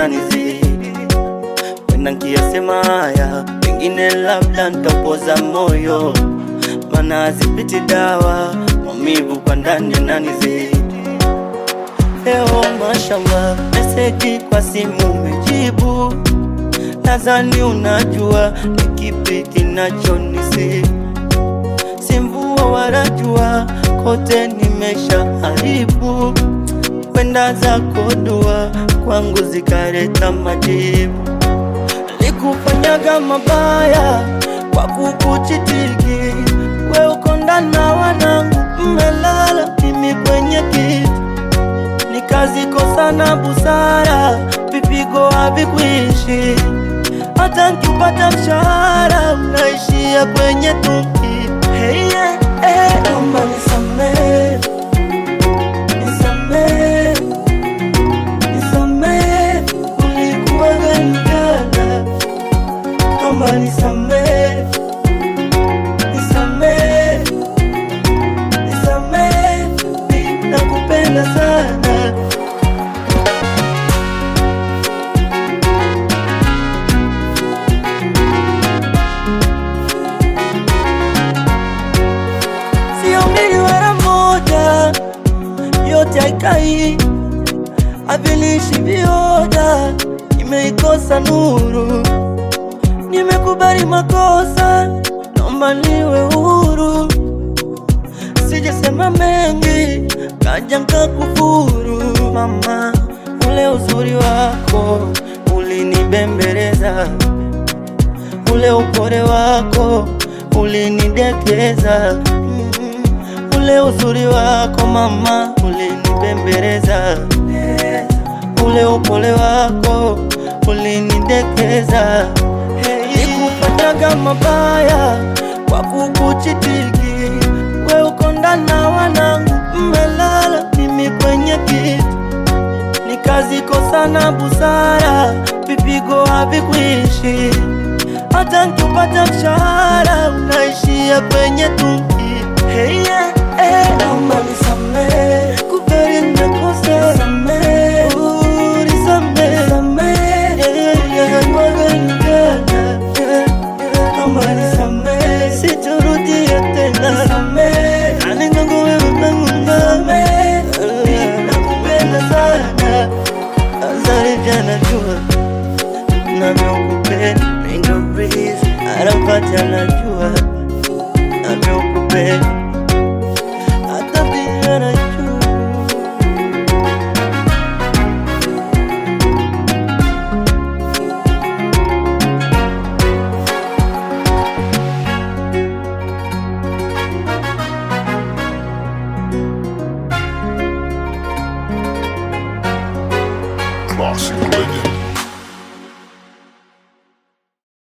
yananizidi. Wenda nkiyasema haya, pengine labda nitapoza moyo, maana hazipiti dawa, maumivu kwa ndani yananizidi. Leo mashallah, meseji kwa simu umejibu, nadhani unajua ni kipi kinachonisibu. Si mvua wala jua, kote nimeshaharibu. Wenda zako dua kwangu zikaleta majibu. Nilikufanyaga mabaya kwa kukuchitiki, we uko ndani na wanangu mmelala, mimi kwenye kiti. Nikazikosa na busara, vipigo havikuishi. Hata nikipata mshahara unaishia kwenye tuki. Hey, yeah, hey, naomba nisamehe, nisamehe, nisamehe, ulikuwa gani jana? Naomba nisamehe, nisamehe, nisamehe, nakupenda sana. Yote haikai, havinishi vioja, nimeikosa nuru. Nimekubali makosa, naomba niwe huru. Sijasema mengi, kaja nkakufuru. Mama, ule uzuri wako ulinibembeleza, ule upole wako ulinidekeza. Ule uzuri wako mama ulinibembeleza, ule upole wako ulinidekeza. Nilikufanyaga mabaya kwa kukuchitiki, we uko ndani na wanangu mmelala, mimi kwenye kiti. Nikazikosa na busara, vipigo havikuishi. Hata nikipata mshahara unaishia kwenye tuki. Hey, yeah, hey, naomba